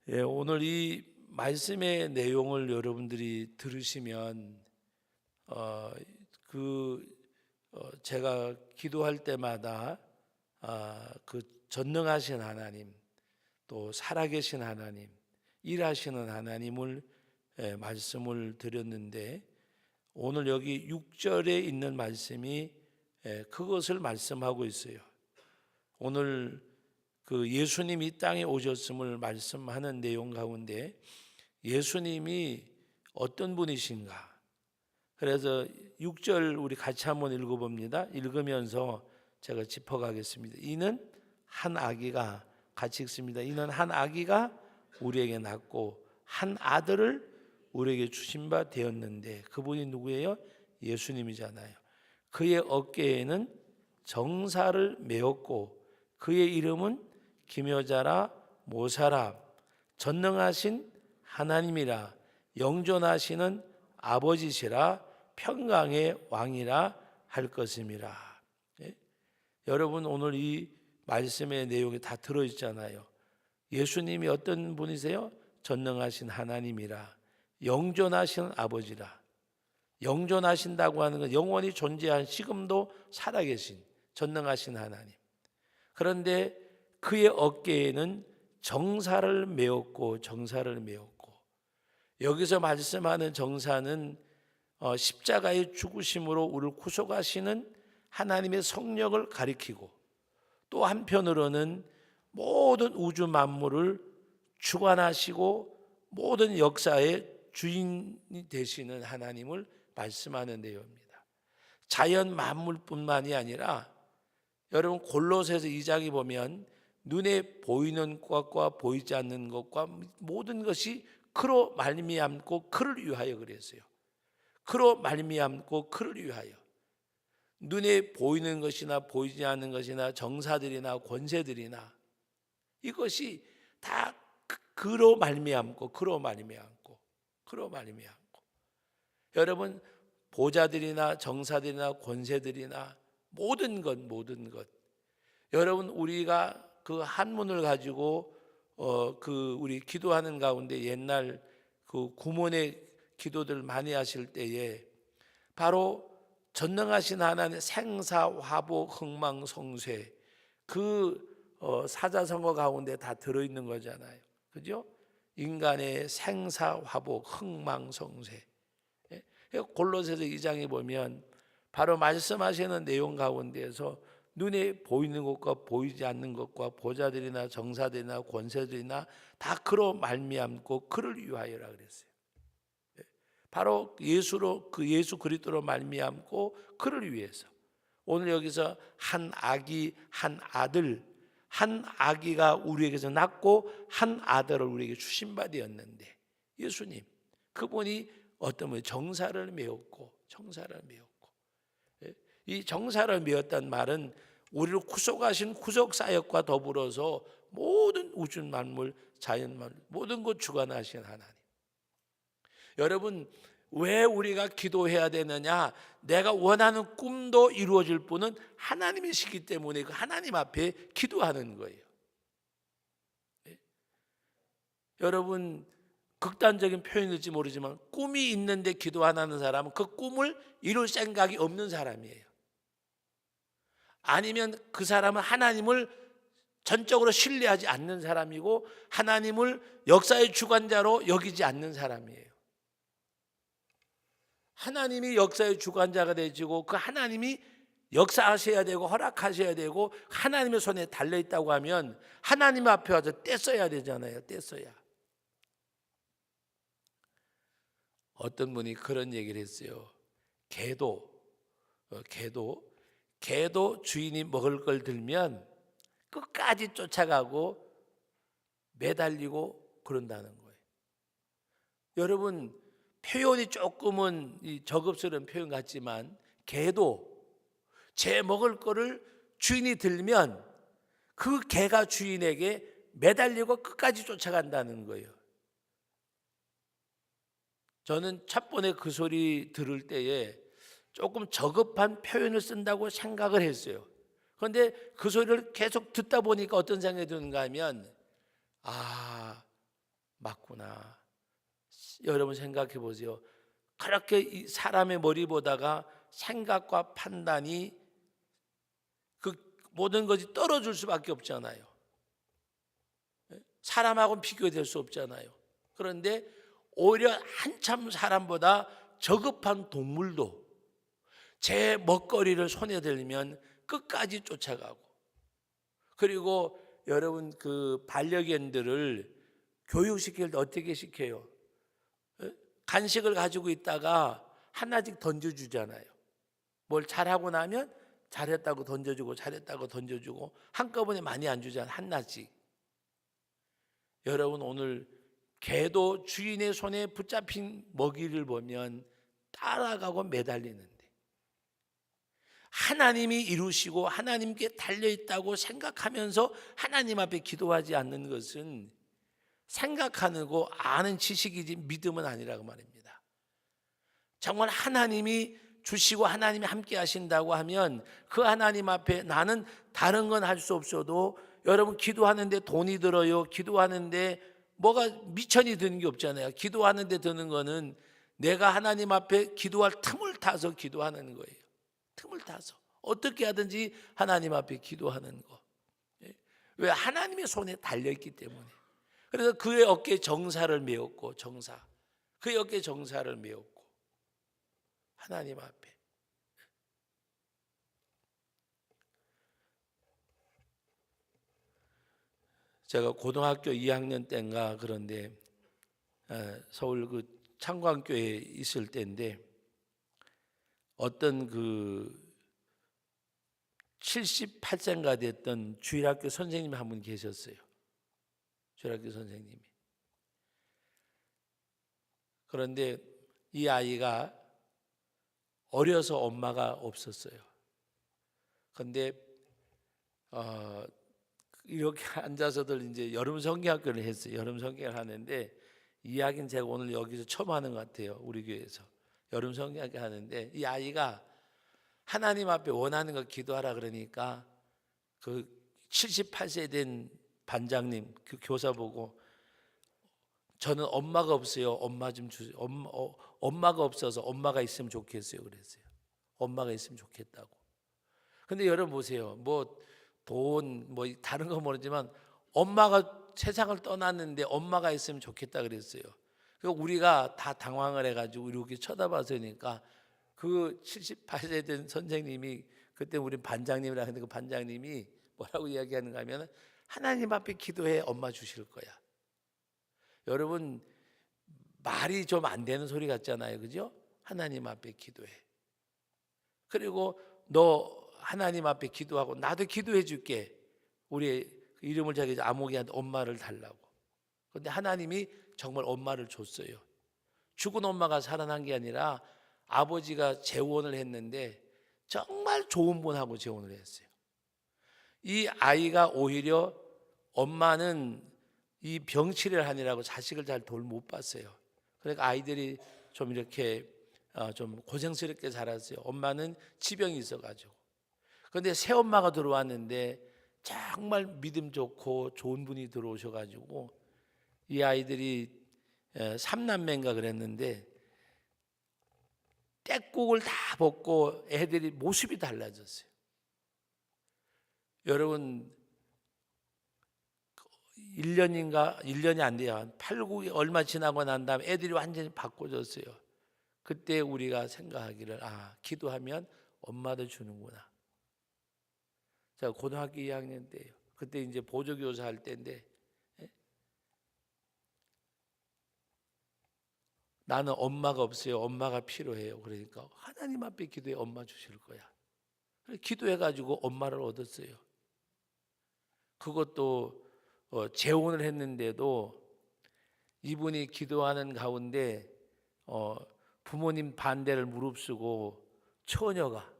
오늘 이 말씀의 내용을 여러분들이 들으시면 어, 그 제가 기도할 때마다 그 전능하신 하나님, 또 살아계신 하나님, 일하시는 하나님을 말씀을 드렸는데, 오늘 여기 6절에 있는 말씀이 그것을 말씀하고 있어요. 오늘 그 예수님이 이 땅에 오셨음을 말씀하는 내용 가운데 예수님이 어떤 분이신가? 그래서 6절 우리 같이 한번 읽어봅니다. 읽으면서 제가 짚어가겠습니다. 이는 한 아기가, 같이 읽습니다. 이는 한 아기가 우리에게 낳고 한 아들을 우리에게 주신 바 되었는데, 그분이 누구예요? 예수님이잖아요. 그의 어깨에는 정사를 메었고 그의 이름은 기묘자라, 모사라, 전능하신 하나님이라, 영존하시는 아버지시라, 평강의 왕이라 할 것임이라. 예? 여러분, 오늘 이 말씀의 내용이 다 들어있잖아요. 예수님이 어떤 분이세요? 전능하신 하나님이라, 영존하신 아버지라. 영존하신다고 하는 건 영원히 존재한, 지금도 살아계신 전능하신 하나님. 그런데 그의 어깨에는 정사를 메었고, 정사를 메었고, 여기서 말씀하는 정사는 십자가의 죽으심으로 우리를 구속하시는 하나님의 성령을 가리키고, 또 한편으로는 모든 우주 만물을 주관하시고 모든 역사의 주인이 되시는 하나님을 말씀하는 내용입니다. 자연 만물뿐만이 아니라 여러분, 골로새서 2장에 보면 눈에 보이는 것과 보이지 않는 것과 모든 것이 그로 말미암고 그를 위하여 그랬어요. 그로 말미암고 그를 위하여. 눈에 보이는 것이나 보이지 않는 것이나 정사들이나 권세들이나 이것이 다 그로 말미암고 그로 말미암고 그로 말미암고. 여러분, 보좌들이나 정사들이나 권세들이나 모든 것. 여러분, 우리가 그 한문을 가지고 그 우리 기도하는 가운데 옛날 그 구몬의 기도들 많이 하실 때에 바로 전능하신 하나님의 생사화복 흥망성쇠, 그 사자성어 가운데 다 들어있는 거잖아요. 그죠? 인간의 생사화복 흥망성쇠. 골로새서 2장에 보면 바로 말씀하시는 내용 가운데에서 눈에 보이는 것과 보이지 않는 것과 보좌들이나 정사들이나 권세들이나 다 그로 말미암고 그를 위하여라 그랬어요. 바로 예수로, 그 예수 그리스도로 말미암고 그를 위해서. 오늘 여기서 한 아기, 한 아들, 한 아기가 우리에게서 낳고 한 아들을 우리에게 주신 바 되었는데, 예수님 그분이 어떤 분이 정사를 메었고, 정사를 메었고, 이 정사를 메었다는 말은 우리를 구속하신 구속사역과 더불어서 모든 우주 만물, 자연 만물, 모든 것 주관하신 하나님. 여러분, 왜 우리가 기도해야 되느냐? 내가 원하는 꿈도 이루어질 분은 하나님이시기 때문에 그 하나님 앞에 기도하는 거예요. 여러분, 극단적인 표현일지 모르지만 꿈이 있는데 기도 안 하는 사람은 그 꿈을 이룰 생각이 없는 사람이에요. 아니면 그 사람은 하나님을 전적으로 신뢰하지 않는 사람이고 하나님을 역사의 주관자로 여기지 않는 사람이에요. 하나님이 역사의 주관자가 되시고 그 하나님이 역사하셔야 되고 허락하셔야 되고 하나님의 손에 달려있다고 하면 하나님 앞에 와서 떼써야 되잖아요. 떼써야. 어떤 분이 그런 얘기를 했어요. 개도 주인이 먹을 걸 들면 끝까지 쫓아가고 매달리고 그런다는 거예요. 여러분, 표현이 조금은 저급스러운 표현 같지만 개도 제 먹을 거를 주인이 들면 그 개가 주인에게 매달리고 끝까지 쫓아간다는 거예요. 저는 첫 번에 그 소리 들을 때에 조금 저급한 표현을 쓴다고 생각을 했어요. 그런데 그 소리를 계속 듣다 보니까 어떤 생각이 드는가 하면 맞구나. 여러분 생각해 보세요. 그렇게 이 사람의 머리 보다가 생각과 판단이 그 모든 것이 떨어질 수밖에 없잖아요. 사람하고는 비교될 수 없잖아요. 그런데 오히려 한참 사람보다 저급한 동물도 제 먹거리를 손에 들면 끝까지 쫓아가고, 그리고 여러분 그 반려견들을 교육시킬 때 어떻게 시켜요? 간식을 가지고 있다가 하나씩 던져주잖아요. 뭘 잘하고 나면 잘했다고 던져주고 잘했다고 던져주고, 한꺼번에 많이 안 주잖아요. 하나씩. 여러분 오늘 개도 주인의 손에 붙잡힌 먹이를 보면 따라가고 매달리는데, 하나님이 이루시고 하나님께 달려있다고 생각하면서 하나님 앞에 기도하지 않는 것은 생각하는 거 아는 지식이지 믿음은 아니라고 말입니다. 정말 하나님이 주시고 하나님이 함께 하신다고 하면 그 하나님 앞에 나는 다른 건 할 수 없어도, 여러분 기도하는데 돈이 들어요. 기도하는데 뭐가 미천이 드는 게 없잖아요. 기도하는데 드는 거는 내가 하나님 앞에 기도할 틈을 타서 기도하는 거예요. 틈을 타서 어떻게 하든지 하나님 앞에 기도하는 거. 왜? 하나님의 손에 달려있기 때문에. 그래서 그의 어깨에 정사를 메었고, 그의 어깨에 정사를 메었고 하나님 앞에. 제가 고등학교 2학년 때인가 그런데 서울 그 창광교회에 있을 때인데, 어떤 그 78세인가 됐던 주일학교 선생님이 한 분 계셨어요. 주일학교 선생님이. 그런데 이 아이가 어려서 엄마가 없었어요. 그런데 이렇게 앉아서들 이제 여름 성경학교를 했어요. 여름 성경을 하는데, 이야기는 제가 오늘 여기서 처음 하는 것 같아요. 우리 교회에서 여름 성경학교 하는데, 이 아이가 하나님 앞에 원하는 거 기도하라 그러니까 그 78세 된 반장님, 그 교사 보고, 저는 엄마가 없어요. 엄마 좀 주세요. 엄마가 없어서 엄마가 있으면 좋겠어요. 그랬어요. 엄마가 있으면 좋겠다고. 근데 여러분 보세요. 뭐 돈, 뭐 다른 거 모르지만 엄마가 세상을 떠났는데 엄마가 있으면 좋겠다 그랬어요. 그리고 우리가 다 당황을 해가지고 이렇게 쳐다봐서니까 그 78세 된 선생님이, 그때 우리 반장님이라 하는데 그 반장님이 뭐라고 이야기하는가 하면, 하나님 앞에 기도해 엄마 주실 거야. 여러분 말이 좀 안 되는 소리 같잖아요. 그죠? 하나님 앞에 기도해. 그리고 너 하나님 앞에 기도하고 나도 기도해 줄게. 우리 이름을 자기 아모기한테 엄마를 달라고. 그런데 하나님이 정말 엄마를 줬어요. 죽은 엄마가 살아난 게 아니라 아버지가 재혼을 했는데 정말 좋은 분하고 재혼을 했어요. 이 아이가 오히려 엄마는 이 병치레를 하느라고 자식을 잘 돌 못 봤어요. 그러니까 아이들이 좀 이렇게 좀 고생스럽게 자랐어요. 엄마는 지병이 있어가지고. 그런데 새엄마가 들어왔는데 정말 믿음 좋고 좋은 분이 들어오셔가지고 이 아이들이 3남매인가 그랬는데 떼국을 다 벗고 애들이 모습이 달라졌어요. 여러분 1년이 안 돼요. 한 8, 9개 얼마 지나고 난 다음에 애들이 완전히 바꿔졌어요. 그때 우리가 생각하기를, 기도하면 엄마도 주는구나. 제가 고등학교 2학년 때예요. 그때 이제 보조교사 할 때인데, 나는 엄마가 없어요. 엄마가 필요해요. 그러니까 하나님 앞에 기도해 엄마 주실 거야. 기도해가지고 엄마를 얻었어요. 그것도 재혼을 했는데도 이분이 기도하는 가운데 부모님 반대를 무릅쓰고 처녀가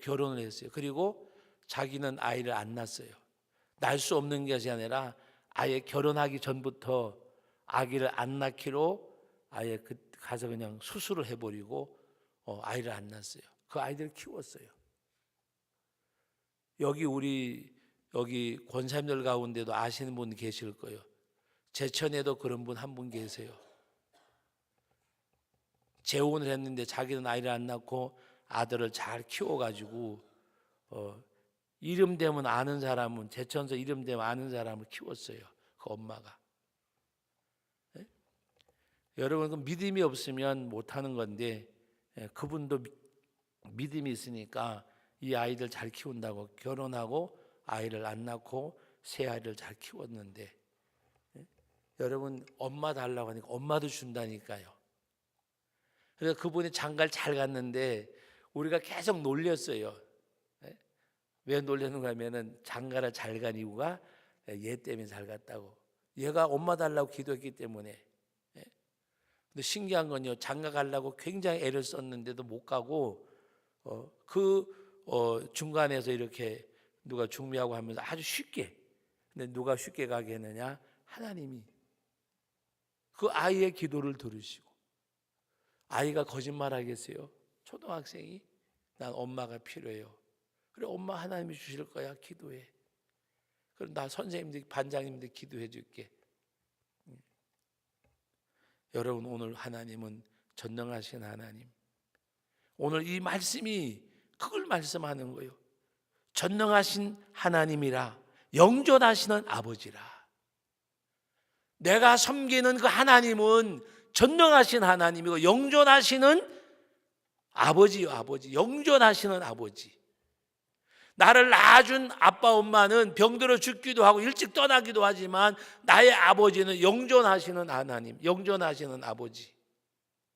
결혼을 했어요. 그리고 자기는 아이를 안 낳았어요. 낳을 수 없는 것이 아니라 아예 결혼하기 전부터 아기를 안 낳기로 아예 가서 그냥 수술을 해버리고 아이를 안 낳았어요. 그 아이들을 키웠어요. 여기 권사님들 가운데도 아시는 분 계실 거예요. 제천에도 그런 분 한 분 계세요. 재혼을 했는데 자기는 아이를 안 낳고 아들을 잘 키워가지고 이름 되면 아는 사람은, 제천서 이름 되면 아는 사람을 키웠어요. 그 엄마가. 예? 여러분, 그 믿음이 없으면 못하는 건데, 그분도 믿음이 있으니까 이 아이들 잘 키운다고 결혼하고 아이를 안 낳고 새 아이를 잘 키웠는데, 여러분, 엄마 달라고 하니까 엄마도 준다니까요. 그래서 그분이 장가를 잘 갔는데 우리가 계속 놀렸어요. 왜 놀렸는가 하면은 장가를 잘 간 이유가 얘 때문에 잘 갔다고. 얘가 엄마 달라고 기도했기 때문에. 근데 신기한 건요, 장가 가려고 굉장히 애를 썼는데도 못 가고 중간에서 이렇게 누가 중매하고 하면서 아주 쉽게. 근데 누가 쉽게 가게 했느냐? 하나님이 그 아이의 기도를 들으시고. 아이가 거짓말하겠어요? 초등학생이 난 엄마가 필요해요. 그래, 엄마 하나님이 주실 거야. 기도해. 그럼 나 선생님들, 반장님들 기도해 줄게. 여러분, 오늘 하나님은 전능하신 하나님. 오늘 이 말씀이 그걸 말씀하는 거예요. 전능하신 하나님이라, 영존하시는 아버지라. 내가 섬기는 그 하나님은 전능하신 하나님이고 영존하시는 아버지요, 아버지. 영존하시는 아버지. 나를 낳아준 아빠 엄마는 병들어 죽기도 하고 일찍 떠나기도 하지만 나의 아버지는 영존하시는 하나님, 영존하시는 아버지.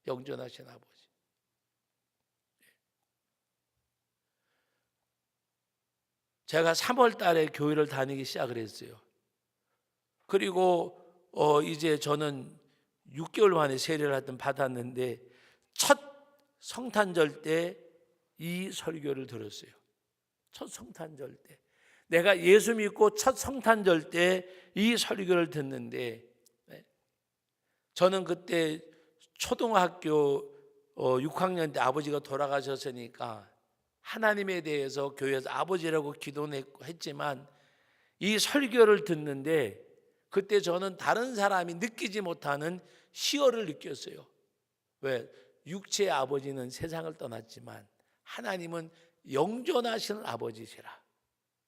영존하시는 아버지. 제가 3월 달에 교회를 다니기 시작을 했어요. 그리고 이제 저는 6개월 만에 세례를 하여튼 받았는데 첫 성탄절 때 이 설교를 들었어요. 첫 성탄절 때. 내가 예수 믿고 첫 성탄절 때 이 설교를 듣는데, 저는 그때 초등학교 6학년 때 아버지가 돌아가셨으니까 하나님에 대해서 교회에서 아버지라고 기도했지만 이 설교를 듣는데 그때 저는 다른 사람이 느끼지 못하는 희열을 느꼈어요. 왜? 육체의 아버지는 세상을 떠났지만 하나님은 영존하시는 아버지시라.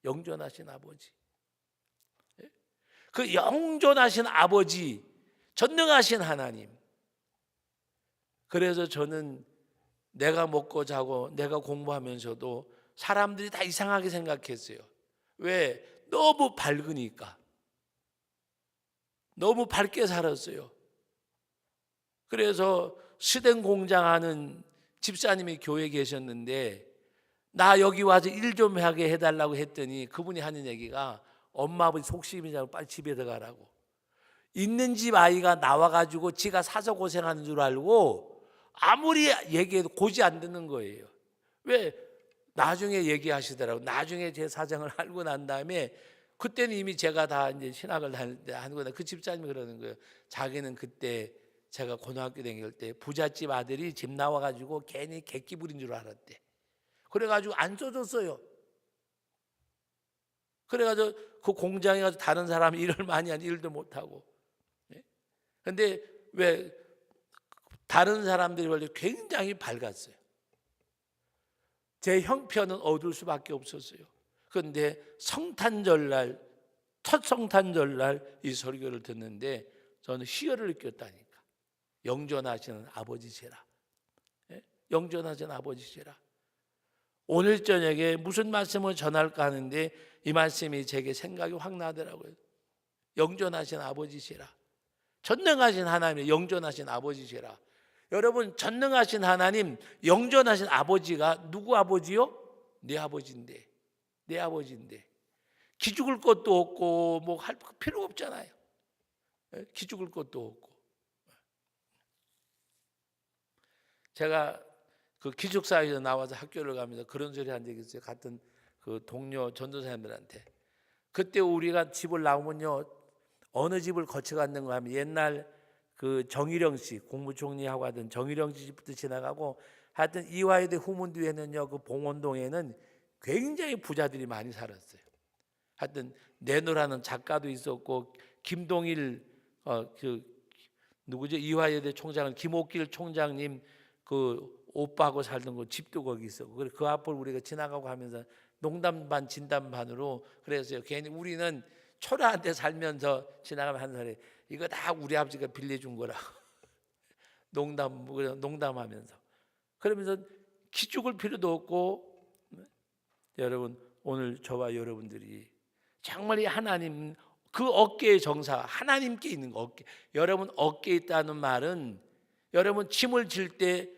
영존하신 아버지. 그 영존하신 아버지, 전능하신 하나님. 그래서 저는 내가 먹고 자고 내가 공부하면서도 사람들이 다 이상하게 생각했어요. 왜? 너무 밝으니까. 너무 밝게 살았어요. 그래서 스댕 공장하는 집사님이 교회에 계셨는데 나 여기 와서 일 좀 하게 해달라고 했더니 그분이 하는 얘기가 엄마 아버지 속심이냐고 빨리 집에 들어가라고. 있는 집 아이가 나와가지고 지가 사서 고생하는 줄 알고 아무리 얘기해도 고지 안 듣는 거예요. 왜? 나중에 얘기하시더라고. 나중에 제 사정을 알고 난 다음에 그때는 이미 제가 다 이제 신학을 다닐 때 하는 거다. 그 집사님이 그러는 거예요. 자기는 그때 제가 고등학교 다닐 때 부잣집 아들이 집 나와가지고 괜히 객기 부린 줄 알았대. 그래가지고 안 써줬어요. 그래가지고 그 공장에 가서 다른 사람이 일을 많이 하는 일도 못하고. 근데 왜 다른 사람들이 원래 굉장히 밝았어요. 제 형편은 어두울 수밖에 없었어요. 그런데 성탄절날, 첫 성탄절날 이 설교를 듣는데 저는 희열을 느꼈다니까. 영존하시는 아버지시라. 영존하시는 아버지시라. 오늘 저녁에 무슨 말씀을 전할까 하는데 이 말씀이 제게 생각이 확 나더라고요. 영존하신 아버지시라. 전능하신 하나님, 영존하신 아버지시라. 여러분, 전능하신 하나님, 영존하신 아버지가 누구 아버지요? 내 아버지인데, 내 아버지인데 기죽을 것도 없고 뭐 할 필요 없잖아요. 기죽을 것도 없고. 제가 그 기숙사에서 나와서 학교를 가면서 그런 소리 한 적이 있어요. 같은 그 동료 전도사님들한테. 그때 우리가 집을 나오면요, 어느 집을 거쳐갔는가 하면 옛날 그 정일영 씨, 국무총리하고 하던 정일영 씨 집부터 지나가고 하여튼 이화여대 후문뒤에는요, 그 봉원동에는 굉장히 부자들이 많이 살았어요. 하여튼 내노라는 작가도 있었고 김동일 그 누구죠? 이화여대 총장은 김옥길 총장님 그 오빠하고 살던 그 집도 거기 있어. 그래 그 앞을 우리가 지나가고 하면서 농담 반 진담 반으로 그래서요. 괜히 우리는 초라한테 살면서 지나가면 한 살에 이거 다 우리 아버지가 빌려준 거라. 농담하면서 그러면서 기죽을 필요도 없고. 여러분 오늘 저와 여러분들이 정말 이 하나님 그 어깨의 정사 하나님께 있는 거 어깨. 여러분 어깨에 있다는 말은 여러분 짐을 질 때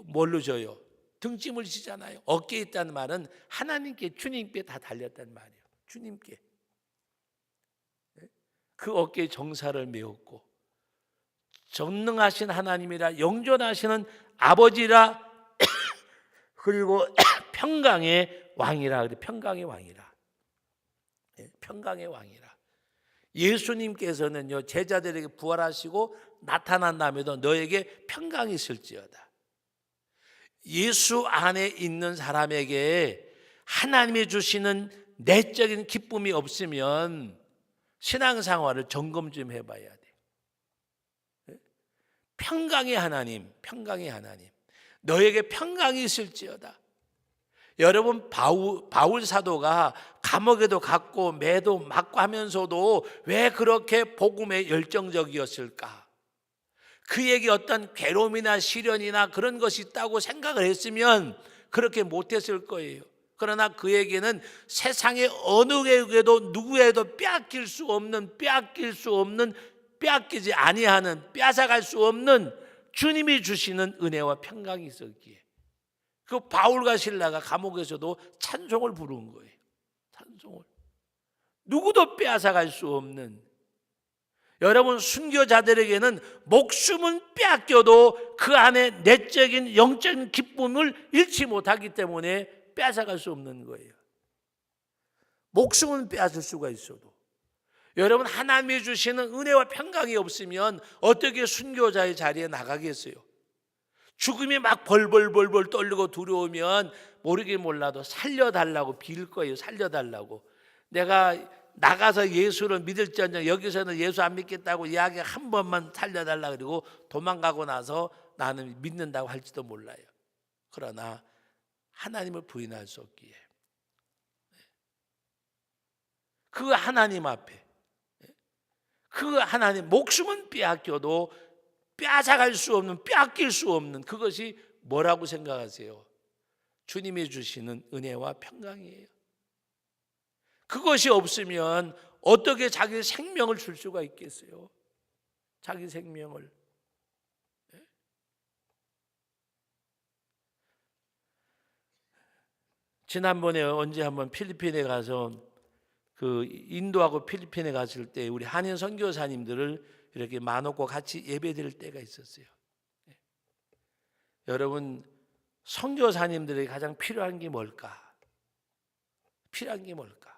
뭘로 져요? 등짐을 지잖아요. 어깨에 있다는 말은 하나님께 주님께 다 달렸다는 말이에요. 주님께 그 어깨의 정사를 메웠고 전능하신 하나님이라 영존하시는 아버지라 그리고 평강의 왕이라 그래. 평강의 왕이라. 평강의 왕이라. 예수님께서는요 제자들에게 부활하시고 나타난 다음에도 너에게 평강이 있을지어다. 예수 안에 있는 사람에게 하나님이 주시는 내적인 기쁨이 없으면 신앙생활을 점검 좀 해봐야 돼. 평강의 하나님, 평강의 하나님. 너에게 평강이 있을지어다. 여러분 바울 사도가 감옥에도 갔고 매도 맞고 하면서도 왜 그렇게 복음에 열정적이었을까? 그에게 어떤 괴로움이나 시련이나 그런 것이 있다고 생각을 했으면 그렇게 못했을 거예요. 그러나 그에게는 세상의 어느에게도 누구에도 빼앗길 수 없는 빼앗기지 아니하는 빼앗아갈 수 없는 주님이 주시는 은혜와 평강이 있었기에 그 바울과 실라가 감옥에서도 찬송을 부른 거예요. 찬송을. 누구도 빼앗아갈 수 없는. 여러분 순교자들에게는 목숨은 빼앗겨도 그 안에 내적인 영적인 기쁨을 잃지 못하기 때문에 빼앗아갈 수 없는 거예요. 목숨은 빼앗을 수가 있어도 여러분 하나님이 주시는 은혜와 평강이 없으면 어떻게 순교자의 자리에 나가겠어요? 죽음이 막 벌벌 떨리고 두려우면 모르긴 몰라도 살려달라고 빌 거예요. 살려달라고. 내가 나가서 예수를 믿을지언정 여기서는 예수 안 믿겠다고 이야기 한 번만 살려달라 그리고 도망가고 나서 나는 믿는다고 할지도 몰라요. 그러나 하나님을 부인할 수 없기에 그 하나님 앞에 그 하나님 목숨은 빼앗겨도 빼앗아갈 수 없는 빼앗길 수 없는 그것이 뭐라고 생각하세요? 주님이 주시는 은혜와 평강이에요. 그것이 없으면 어떻게 자기 생명을 줄 수가 있겠어요? 자기 생명을. 지난번에 언제 한번 필리핀에 가서 그 인도하고 필리핀에 갔을 때 우리 한인 선교사님들을 이렇게 만나고 같이 예배드릴 때가 있었어요. 여러분 선교사님들에게 가장 필요한 게 뭘까? 필요한 게 뭘까?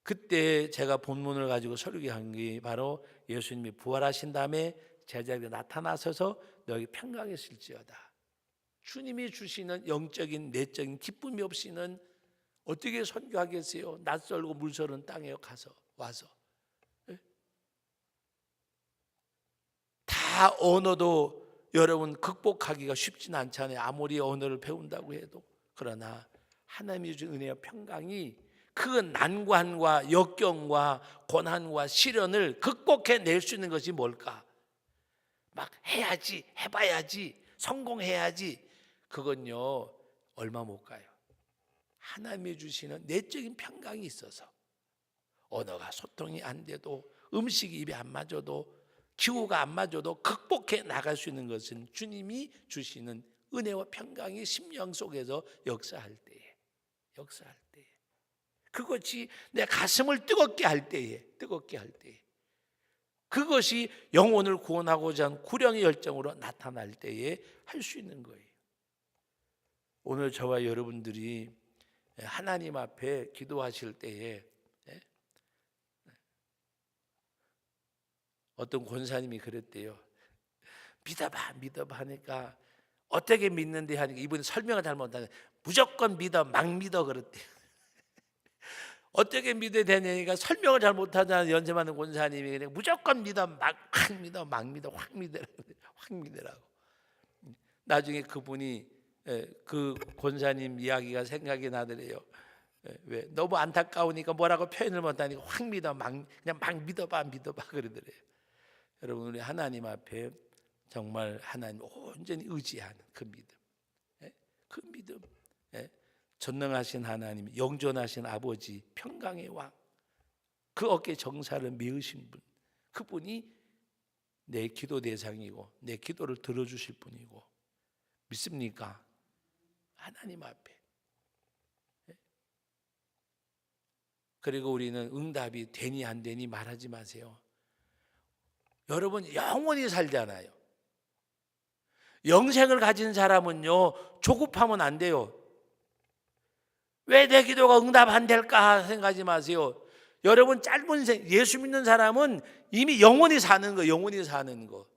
그때 제가 본문을 가지고 설교한 게 바로 예수님이 부활하신 다음에 제자들이 나타나셔서 너희 평강이 있을지어다. 주님이 주시는 영적인 내적인 기쁨이 없이는 어떻게 선교하겠어요? 낯설고 물서른 땅에 와서 다 언어도 여러분 극복하기가 쉽진 않잖아요. 아무리 언어를 배운다고 해도. 그러나 하나님이 주신 은혜와 평강이 그 난관과 역경과 고난과 시련을 극복해낼 수 있는 것이 뭘까? 막 해야지, 해봐야지, 성공해야지. 그건요 얼마 못 가요. 하나님이 주시는 내적인 평강이 있어서 언어가 소통이 안 돼도 음식이 입에 안 맞아도 기후가 안 맞아도 극복해 나갈 수 있는 것은 주님이 주시는 은혜와 평강이 심령 속에서 역사할 때에 그것이 내 가슴을 뜨겁게 할 때에 그것이 영혼을 구원하고자 하는 구령의 열정으로 나타날 때에 할 수 있는 거예요. 오늘 저와 여러분들이 하나님 앞에 기도하실 때에 어떤 권사님이 그랬대요. 믿어봐 하니까 어떻게 믿는데 하니까 이분이 설명을 잘못하니까 무조건 믿어 막 믿어 그랬대요. 어떻게 믿어야 되냐니까 설명을 잘 못하잖아. 연세많은 권사님이 그냥 무조건 믿어, 확 믿어, 막 믿어, 확 믿으라고. 확 믿으라고. 나중에 그분이 그 권사님 이야기가 생각이 나더래요. 왜 너무 안타까우니까 뭐라고 표현을 못하니까 확 믿어, 그냥 막 믿어봐 그러더래요. 여러분, 우리 하나님 앞에 정말 하나님 온전히 의지하는 그 믿음, 그 믿음, 전능하신 하나님, 영존하신 아버지, 평강의 왕, 그 어깨 정사를 메으신 분, 그분이 내 기도 대상이고 내 기도를 들어주실 분이고, 믿습니까? 하나님 앞에. 그리고 우리는 응답이 되니 안 되니 말하지 마세요. 여러분, 영원히 살잖아요. 영생을 가진 사람은요, 조급하면 안 돼요. 왜 내 기도가 응답 안 될까 생각하지 마세요. 여러분, 짧은 생, 예수 믿는 사람은 이미 영원히 사는 거, 영원히 사는 거.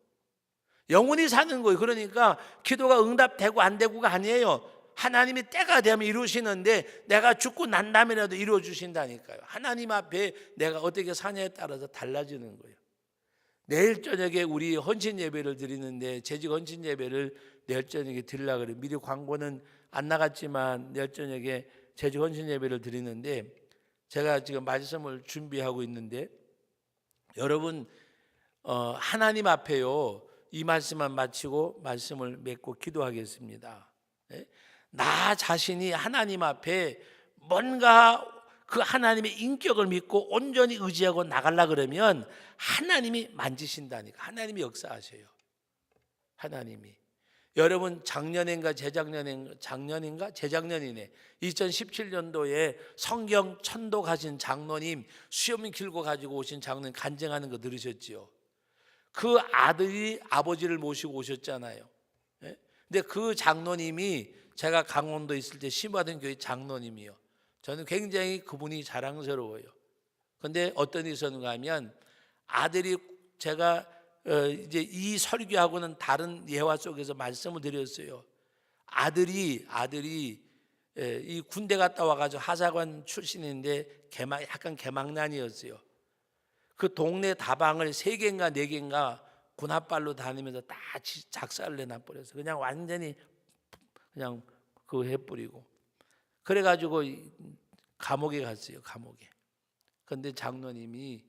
영원히 사는 거예요. 그러니까 기도가 응답되고 안 되고가 아니에요. 하나님이 때가 되면 이루시는데 내가 죽고 난 다음에라도 이루어 주신다니까요. 하나님 앞에 내가 어떻게 사냐에 따라서 달라지는 거예요. 내일 저녁에 우리 헌신 예배를 드리는데, 재직 헌신 예배를 내일 저녁에 드리려고 그래요. 미리 광고는 안 나갔지만 내일 저녁에 재직 헌신 예배를 드리는데, 제가 지금 말씀을 준비하고 있는데, 여러분, 하나님 앞에요, 이 말씀만 마치고 말씀을 맺고 기도하겠습니다. 나 자신이 하나님 앞에 뭔가 그 하나님의 인격을 믿고 온전히 의지하고 나가려 그러면 하나님이 만지신다니까. 하나님이 역사하셔요. 하나님이. 여러분, 작년인가 재작년이네, 2017년도에 성경 천독하신 장로님, 수염 길고 가지고 오신 장로님 간증하는 거 들으셨지요? 그 아들이 아버지를 모시고 오셨잖아요. 근데 그 장로님이 제가 강원도에 있을 때 심화된 교회 장로님이요. 저는 굉장히 그분이 자랑스러워요. 근데 어떤 일이 있었는가 하면, 아들이, 제가 이제 이 설교하고는 다른 예화 속에서 말씀을 드렸어요. 아들이 이 군대 갔다 와가지고 하사관 출신인데 약간 개망난이었어요. 그 동네 다방을 3개인가 4개인가 군합발로 다니면서 다 작살을 내놔버렸어요. 그냥 완전히 그냥 그거 해버리고. 그래가지고 감옥에 갔어요. 감옥에. 그런데 장로님이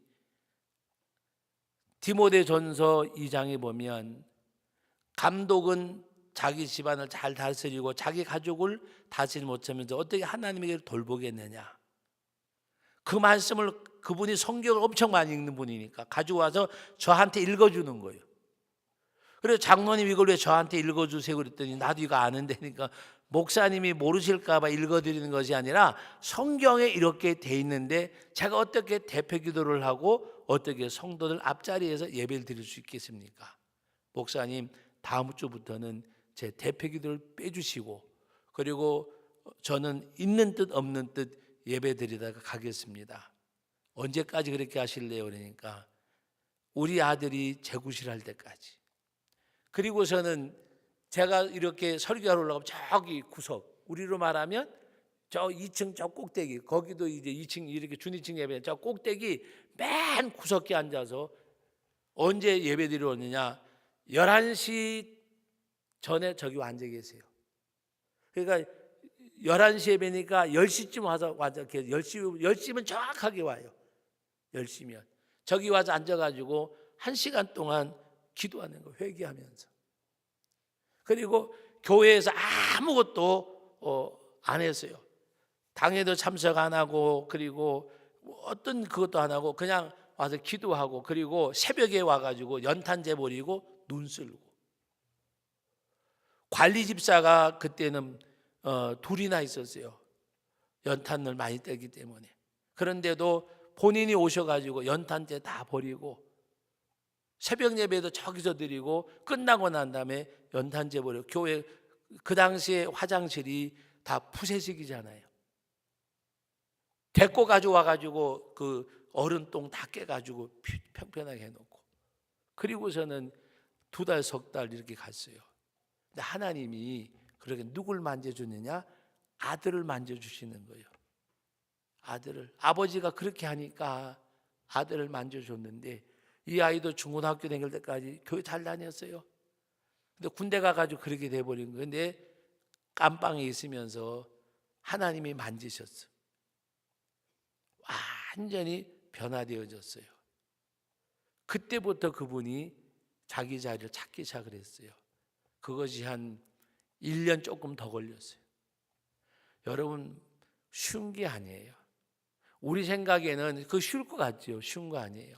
디모데전서 2장에 보면, 감독은 자기 집안을 잘 다스리고 자기 가족을 다스리지 못하면서 어떻게 하나님에게 돌보겠느냐. 그 말씀을, 그분이 성경을 엄청 많이 읽는 분이니까 가지고 와서 저한테 읽어주는 거예요. 그래서 장로님, 이걸 왜 저한테 읽어주세요 그랬더니, 나도 이거 아는데니까, 목사님이 모르실까 봐 읽어드리는 것이 아니라 성경에 이렇게 돼 있는데 제가 어떻게 대표 기도를 하고 어떻게 성도들 앞자리에서 예배를 드릴 수 있겠습니까? 목사님, 다음 주부터는 제 대표 기도를 빼주시고, 그리고 저는 있는 듯 없는 듯 예배 드리다가 가겠습니다. 언제까지 그렇게 하실래요? 그러니까 우리 아들이 재구실할 때까지. 그리고서는 제가 이렇게 설교하러 올라가면 저기 구석, 우리로 말하면 저 2층 저 꼭대기, 거기도 이제 2층 이렇게 준위층 예배, 저 꼭대기 맨 구석에 앉아서 언제 예배 드리러 오느냐, 11시 전에 저기 앉아 계세요. 그러니까 11시 예배니까 10시쯤 와서 10시면 정확하게 와요. 10시면 저기 와서 앉아가지고 1시간 동안 기도하는 거, 회개하면서. 그리고 교회에서 아무것도 안 했어요. 당회도 참석 안 하고, 그리고 어떤 그것도 안 하고 그냥 와서 기도하고, 그리고 새벽에 와가지고 연탄재 버리고 눈 쓸고. 관리 집사가 그때는 2이나 있었어요. 연탄을 많이 떼기 때문에. 그런데도 본인이 오셔가지고 연탄재 다 버리고, 새벽 예배도 저기서 드리고, 끝나고 난 다음에 연탄재 버리고. 교회 그 당시에 화장실이 다 푸세식이잖아요. 데리고 가져와가지고 그 어른똥 다 깨가지고 평평하게 해놓고, 그리고서는 2달, 3달 이렇게 갔어요. 근데 하나님이 그렇게 누굴 만져주느냐? 아들을 만져주시는 거예요. 아들을, 아버지가 그렇게 하니까 아들을 만져줬는데 이 아이도 중고등학교 다닐 때까지 교회 잘 다녔어요. 근데 군대 가가지고 그렇게 돼버린 거예요. 근데 깜빵에 있으면서 하나님이 만지셨어. 완전히 변화되어졌어요. 그때부터 그분이 자기 자리를 찾기 시작을 했어요. 그것이 한 1년 조금 더 걸렸어요. 여러분, 쉬운 게 아니에요. 우리 생각에는 그거 쉬울 것 같죠. 쉬운 거 아니에요.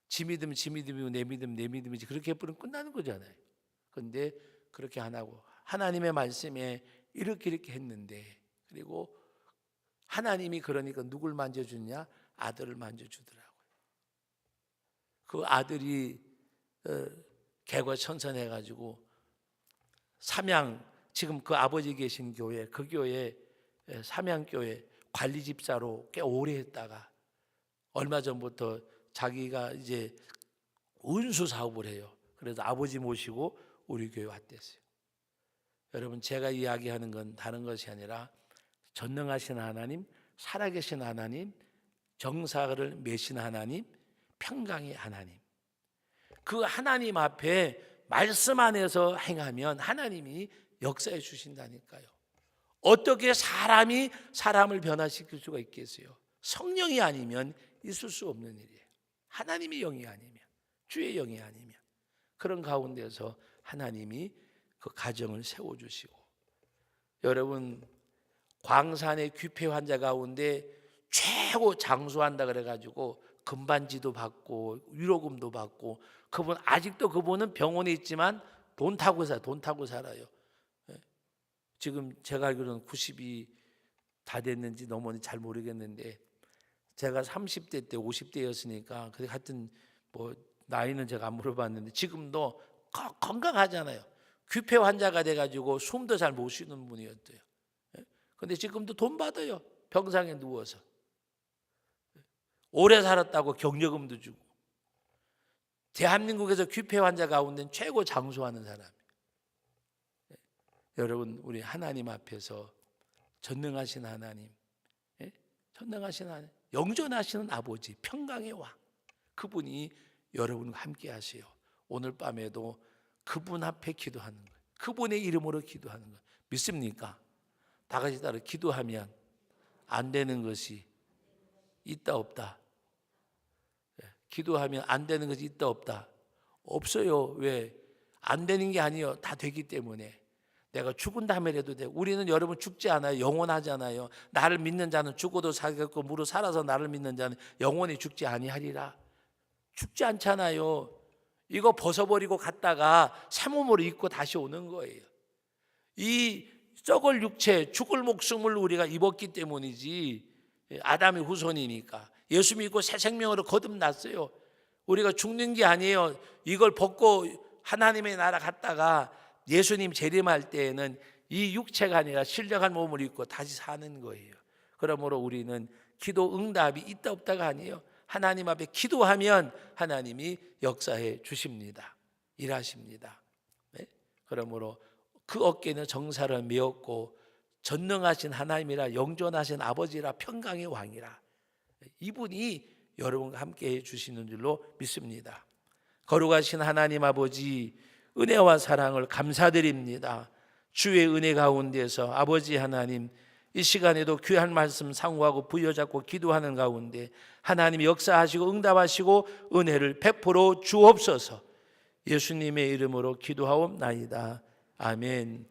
지 믿으면 지 믿음이고 내 믿으면 내 믿음이지, 그렇게 해버리면 끝나는 거잖아요. 그런데 그렇게 안 하고 하나님의 말씀에 이렇게 했는데, 그리고 하나님이 그러니까 누굴 만져주냐? 아들을 만져주더라고요. 그 아들이 개과천선해가지고 삼양, 지금 그 아버지 계신 교회, 그 교회 삼양교회 관리 집사로 꽤 오래 했다가 얼마 전부터 자기가 이제 운수 사업을 해요. 그래서 아버지 모시고 우리 교회 왔댔어요. 여러분, 제가 이야기하는 건 다른 것이 아니라 전능하신 하나님, 살아계신 하나님, 정사를 메신 하나님, 평강의 하나님, 그 하나님 앞에 말씀 안에서 행하면 하나님이 역사해 주신다니까요. 어떻게 사람이 사람을 변화시킬 수가 있겠어요? 성령이 아니면 있을 수 없는 일이에요. 하나님의 영이 아니면, 주의 영이 아니면. 그런 가운데서 하나님이 그 가정을 세워주시고, 여러분, 광산의 귀폐 환자 가운데 최고 장수한다 그래가지고 금반지도 받고 위로금도 받고, 그분 아직도 그분은 병원에 있지만 돈 타고 살아요. 지금 제가 알기로는 90이 다 됐는지 넘었는지 잘 모르겠는데, 제가 30대 때 50대였으니까 하여튼 뭐 나이는 제가 안 물어봤는데 지금도 건강하잖아요. 귀폐 환자가 돼가지고 숨도 잘 못 쉬는 분이었대요. 근데 지금도 돈 받아요. 병상에 누워서. 오래 살았다고 격려금도 주고. 대한민국에서 귀폐 환자 가운데 최고 장수하는 사람이에요. 여러분, 우리 하나님 앞에서 전능하신 하나님, 전능하신 하나님, 영존하시는 아버지, 평강의 왕, 그분이 여러분과 함께 하세요. 오늘 밤에도 그분 앞에 기도하는 거예요. 그분의 이름으로 기도하는 거예요. 믿습니까? 다 같이 따라 기도하면 안 되는 것이 있다 없다. 기도하면 안 되는 것이 있다 없다. 없어요. 왜? 안 되는 게 아니에요. 다 되기 때문에. 내가 죽은 다음에라도 돼. 우리는 여러분 죽지 않아요. 영원하잖아요. 나를 믿는 자는 죽어도 살겠고 무릇 살아서 나를 믿는 자는 영원히 죽지 아니하리라. 죽지 않잖아요. 이거 벗어버리고 갔다가 새 몸으로 입고 다시 오는 거예요. 이 썩을 육체, 죽을 목숨을 우리가 입었기 때문이지, 아담의 후손이니까. 예수 믿고 새 생명으로 거듭났어요. 우리가 죽는 게 아니에요. 이걸 벗고 하나님의 나라 갔다가 예수님 재림할 때에는 이 육체가 아니라 신령한 몸을 입고 다시 사는 거예요. 그러므로 우리는 기도 응답이 있다 없다가 아니에요. 하나님 앞에 기도하면 하나님이 역사해 주십니다. 일하십니다. 네? 그러므로 그 어깨는 정사를 메었고 전능하신 하나님이라, 영존하신 아버지라, 평강의 왕이라, 이분이 여러분과 함께 해주시는 줄로 믿습니다. 거룩하신 하나님 아버지, 은혜와 사랑을 감사드립니다. 주의 은혜 가운데서 아버지 하나님, 이 시간에도 귀한 말씀 상고하고 부여잡고 기도하는 가운데 하나님이 역사하시고 응답하시고 은혜를 베풀어 주옵소서. 예수님의 이름으로 기도하옵나이다. 아멘.